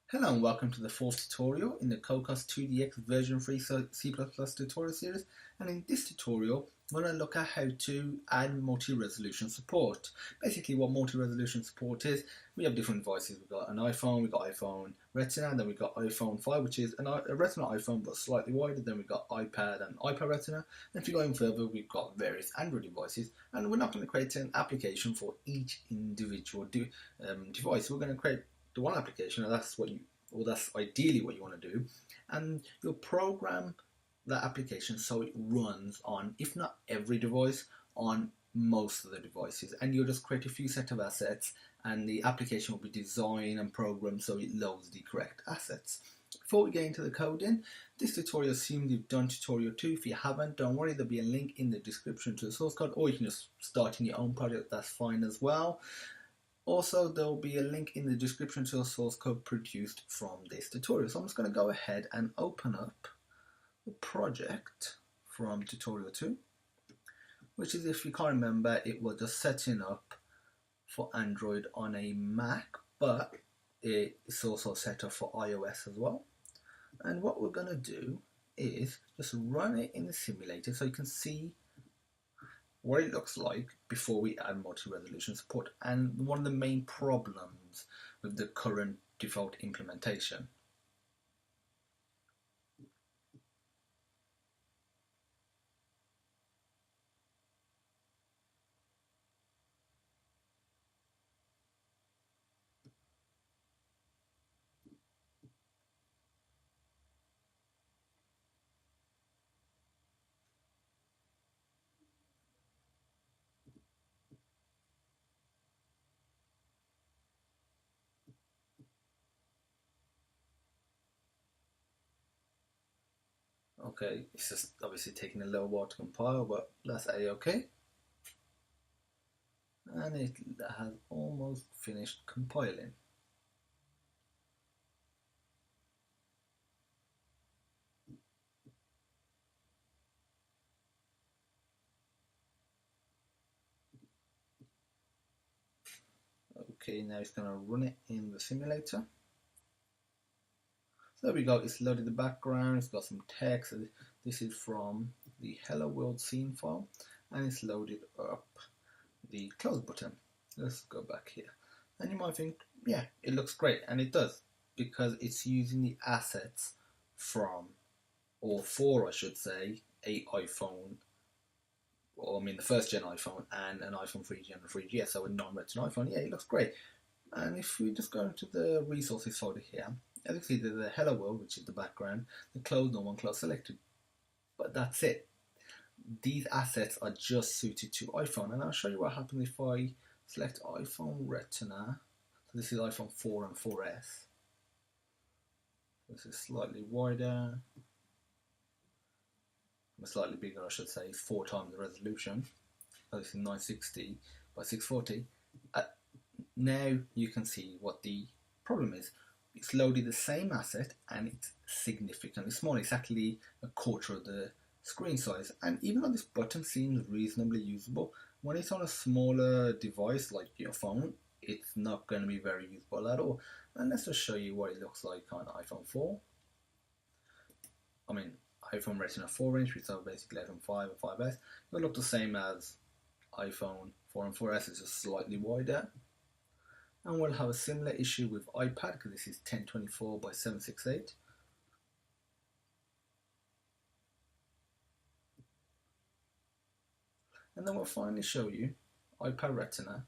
Hello and welcome to the fourth tutorial in the Cocos 2DX version 3 C++ tutorial series, and in this tutorial we're going to look at how to add multi-resolution support. Basically what multi-resolution support is, we have different devices. We've got an iPhone, we've got iPhone Retina, and then we've got iPhone 5 which is a Retina iPhone but slightly wider, then we've got iPad and iPad Retina, and if you go even further we've got various Android devices, and we're not going to create an application for each individual device. We're going to create the one application, and that's ideally what you want to do, and you'll program that application so it runs on, if not every device, on most of the devices, and you'll just create a few set of assets, and the application will be designed and programmed so it loads the correct assets. Before we get into the coding, this tutorial assumes you've done tutorial 2. If you haven't, don't worry, there'll be a link in the description to the source code, or you can just start in your own project, that's fine as well. Also, there will be a link in the description to the source code produced from this tutorial. So I'm just going to go ahead and open up the project from tutorial 2, which is, if you can't remember, it was just setting up for Android on a Mac, but it's also set up for iOS as well. And what we're going to do is just run it in the simulator so you can see what it looks like before we add multi-resolution support, and one of the main problems with the current default implementation. Okay, it's just obviously taking a little while to compile, but that's a-okay. And it has almost finished compiling. Okay, now it's going to run it in the simulator. So there we go, it's loaded the background, it's got some text. This is from the Hello World scene file, and it's loaded up the close button. Let's go back here. And you might think, yeah, it looks great, and it does, because it's using the assets from, or for I should say, a iPhone, or I mean the first gen iPhone and an iPhone 3G and a 3GS, so a non-Retina iPhone. Yeah, it looks great. And if we just go into the resources folder here, as you can see, there's the Hello World, which is the background, the close, no one close selected. But that's it. These assets are just suited to iPhone, and I'll show you what happens if I select iPhone Retina. So this is iPhone 4 and 4S. This is slightly wider, slightly bigger I should say, 4 times the resolution. So this is 960 by 640. Now you can see what the problem is. It's loaded the same asset and it's significantly small, exactly a quarter of the screen size. And even though this button seems reasonably usable, when it's on a smaller device like your phone, it's not going to be very usable at all. And let's just show you what it looks like on iPhone 4. I mean, iPhone Retina 4 inch, which is basically iPhone 5 and 5S. It'll look the same as iPhone 4 and 4S, it's just slightly wider. And we'll have a similar issue with iPad, because this is 1024 by 768. And then we'll finally show you iPad Retina,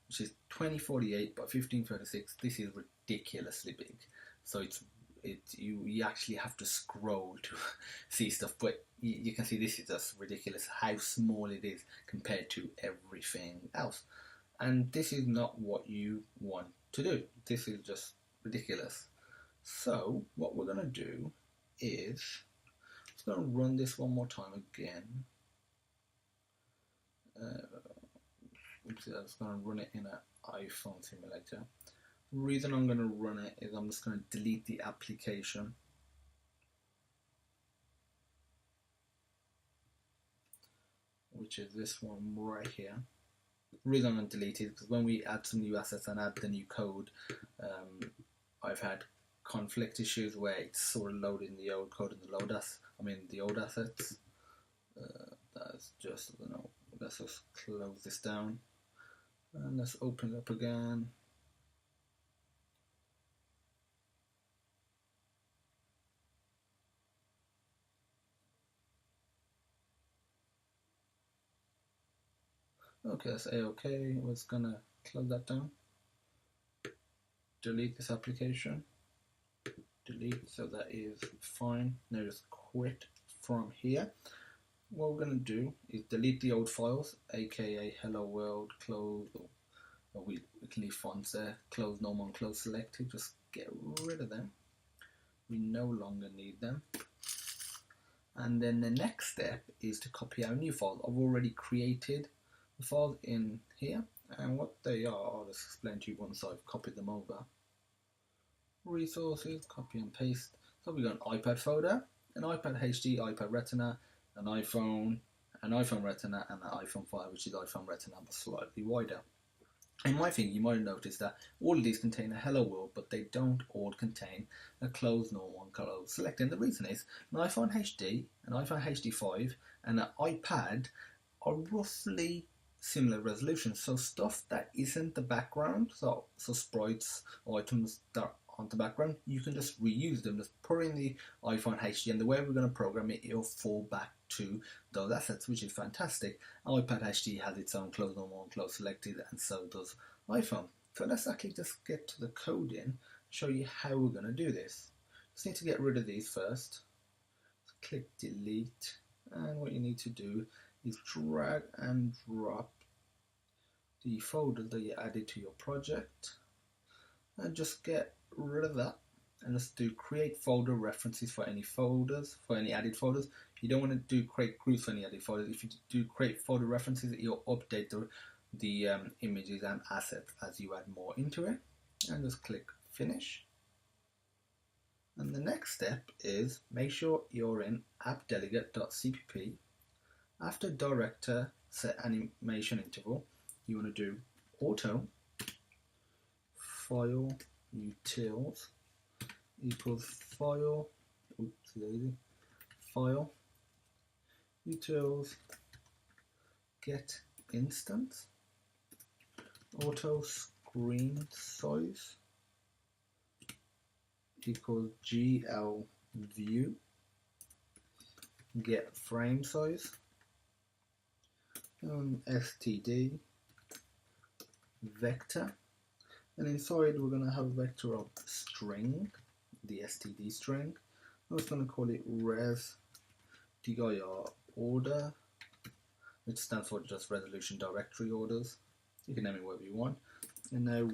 which is 2048 by 1536. This is ridiculously big. So you actually have to scroll to see stuff, but you can see this is just ridiculous how small it is compared to everything else. And this is not what you want to do. This is just ridiculous. So what we're going to do is, I'm going to run this one more time again. I'm just going to run it in an iPhone simulator. The reason I'm going to run it is I'm just going to delete the application. Which is this one right here. The reason I'm going to delete it is because when we add some new assets and add the new code, I've had conflict issues where it's sort of loading the old code and the old assets. That's just, I don't know, let's just close this down and let's open it up again. Okay, that's A-OK. We're just gonna close that down. Delete this application. Delete, so that is fine. Now just quit from here. What we're going to do is delete the old files, aka hello world, close, or we can leave fonts there, close normal and close selected, just get rid of them. We no longer need them. And then the next step is to copy our new files. I've already created the files in here, and what they are, I'll just explain to you once I've copied them over. Resources, copy and paste. So we've got an iPad folder, an iPad HD, iPad Retina, an iPhone Retina, and an iPhone 5, which is iPhone Retina but slightly wider. In my thing, you might have noticed that all of these contain a hello world, but they don't all contain a closed normal and closed select. And the reason is an iPhone HD, an iPhone HD 5, and an iPad are roughly similar resolution. So stuff that isn't the background, so sprites or items that on the background, you can just reuse them, just put in the iPhone HD, and the way we're going to program it, it'll fall back to those assets, which is fantastic. iPad HD has its own close normal and close selected, and so does iPhone. So let's actually just get to the code in, show you how we're going to do this. Just need to get rid of these first. Click delete, and what you need to do is drag and drop the folder that you added to your project, and just get rid of that, and let's do create folder references for any folders, for any added folders. You don't want to do create groups for any added folders. If you do create folder references, you'll update the images and assets as you add more into it. And just click finish. And the next step is make sure you're in appdelegate.cpp. After director set animation interval, you want to do auto file utils equals file utils get instance auto screen size equals GL view get frame size std vector. And inside we're going to have a vector of string, the std string. I'm just going to call it res dir order, which stands for just resolution directory orders. You can name it whatever you want. And now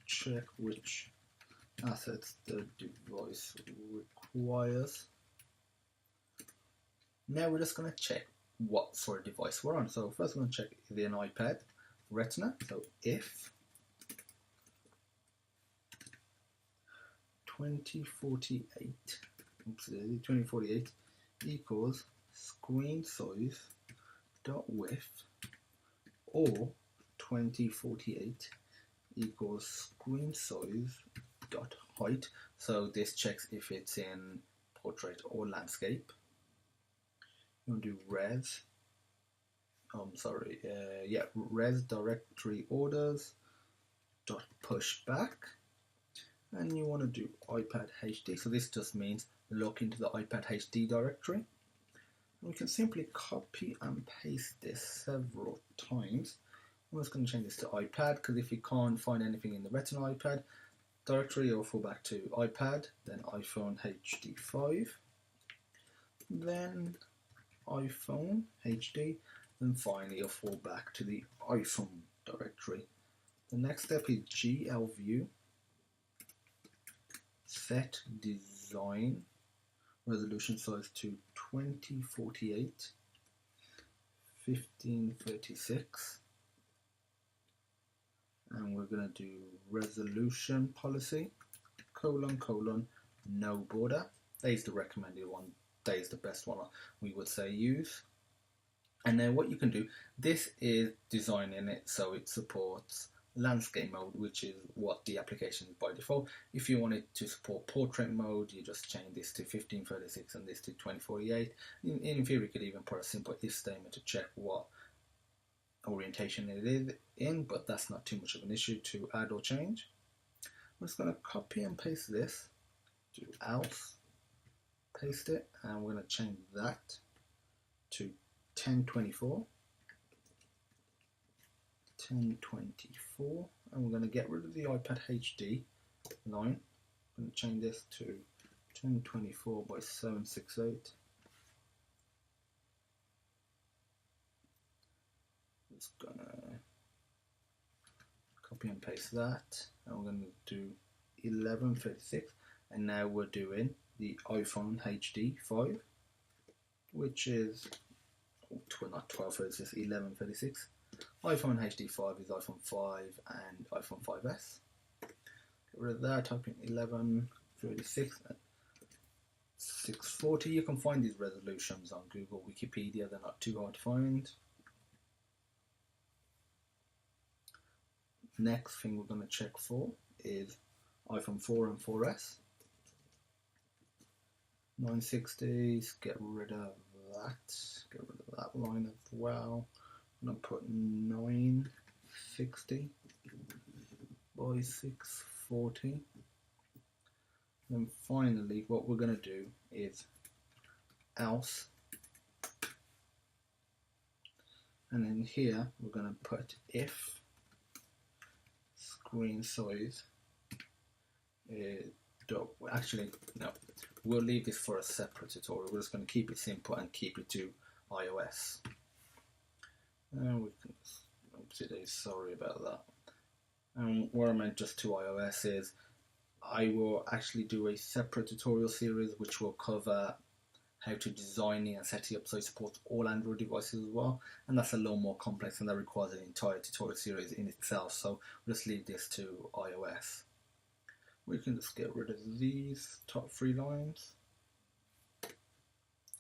check which assets the device requires. Now we're just going to check what sort of device we're on. So first we're going to check is it an iPad Retina. So if 2048 equals screen size dot width or 2048 equals screen size dot height. So this checks if it's in portrait or landscape. You want to do res directory orders dot push back. And you want to do iPad HD. So this just means look into the iPad HD directory. And we can simply copy and paste this several times. I'm just going to change this to iPad because if you can't find anything in the Retina iPad directory, you'll fall back to iPad, then iPhone HD5, then iPhone HD, and finally you'll fall back to the iPhone directory. The next step is GLView. Set design resolution size to 2048 1536, and we're going to do resolution policy no border. That is the recommended one. That is the best one we would say use. And then what you can do, this is designing it so it supports landscape mode, which is what the application is by default. If you wanted to support portrait mode, you just change this to 1536 and this to 2048. In theory, you could even put a simple if statement to check what orientation it is in, but that's not too much of an issue to add or change. I'm just going to copy and paste this, do else, paste it, and we're going to change that to 1024. 1024, and we're going to get rid of the iPad HD line. I'm going to change this to 1024 by 768. Just going to copy and paste that, and we're going to do 1136, and now we're doing the iPhone HD 5, which is not 1236, 1136. iPhone HD 5 is iPhone 5 and iPhone 5S. Get rid of that, type in 1136 and 640. You can find these resolutions on Google, Wikipedia, they're not too hard to find. Next thing we're going to check for is iPhone 4 and 4S. 960s, get rid of that line as well. I'm going to put 960 by 640. And finally, what we're going to do is else. And then here, we're going to put if screen size is actually, no, we'll leave this for a separate tutorial. We're just going to keep it simple and keep it to iOS. And we can, sorry about that. And what I meant just to iOS is I will actually do a separate tutorial series which will cover how to design it and set it up so it supports all Android devices as well, and that's a little more complex and that requires an entire tutorial series in itself, so we'll just leave this to iOS. We can just get rid of these top 3 lines.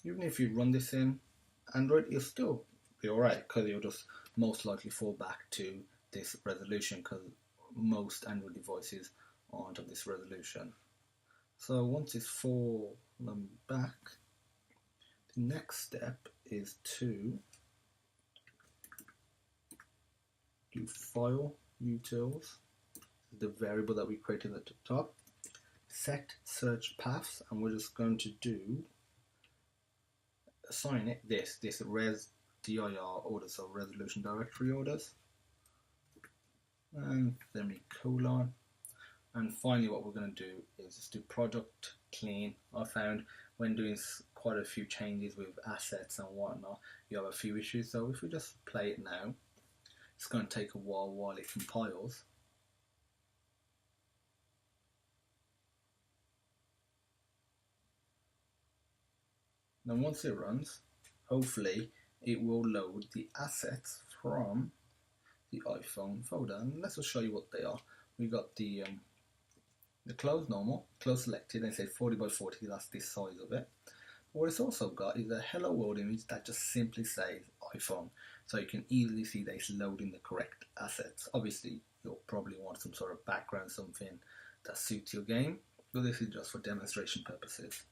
Even if you run this in Android, you'll still be alright, because you'll just most likely fall back to this resolution, because most Android devices aren't of this resolution. So once it's fallen back, the next step is to do File, Utils, the variable that we created at the top, set search paths, and we're just going to do assign it this res dir orders, so resolution directory orders, and semicolon. And finally what we're going to do is just do product clean. I found when doing quite a few changes with assets and whatnot, you have a few issues, so if we just play it now, it's going to take a while it compiles. Then once it runs, hopefully it will load the assets from the iPhone folder, and let's just show you what they are. We got the close normal, close selected, and say 40 by 40, that's this size of it. But what it's also got is a hello world image that just simply says iPhone, so you can easily see that it's loading the correct assets. Obviously you'll probably want some sort of background, something that suits your game, but this is just for demonstration purposes.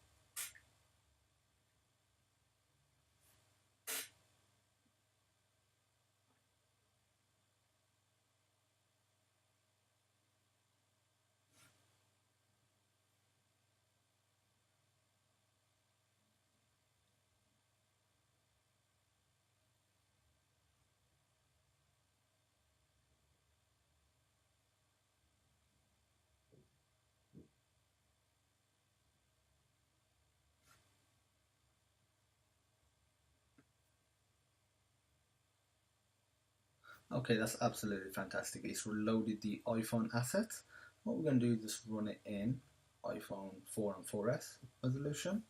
Okay, that's absolutely fantastic. It's reloaded the iPhone assets. What we're going to do is just run it in iPhone 4 and 4S resolution.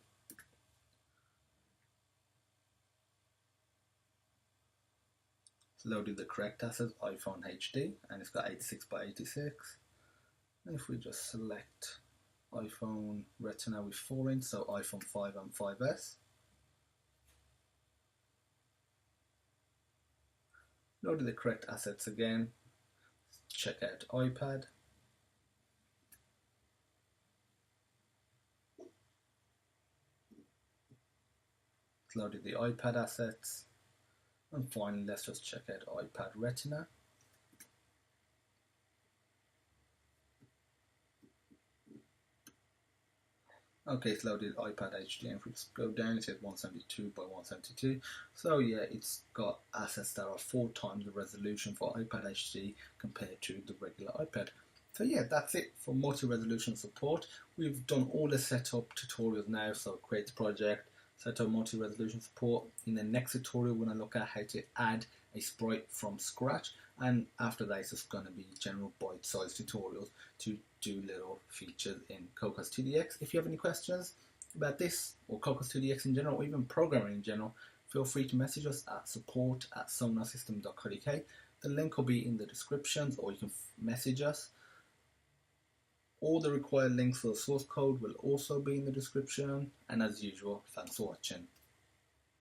It's loaded the correct assets, iPhone HD, and it's got 86 by 86. And if we just select iPhone Retina with 4-inch, so iPhone 5 and 5S, loaded the correct assets again, check out iPad. It's loaded the iPad assets. And finally, let's just check out iPad Retina. Okay, it's loaded iPad HD, and if we just go down, it says 172 by 172. So yeah, it's got assets that are 4 times the resolution for iPad HD compared to the regular iPad. So yeah, that's it for multi-resolution support. We've done all the setup tutorials now, so create the project, set up multi-resolution support. In the next tutorial, we're going to look at how to add a sprite from scratch, and after that it's just going to be general bite-sized tutorials to do little features in Cocos 2D-X. If you have any questions about this or Cocos 2D-X in general, or even programming in general, feel free to message us at support@sonarsystem.co.uk. The link will be in the descriptions, or you can message us. All the required links for the source code will also be in the description, and as usual, thanks for watching.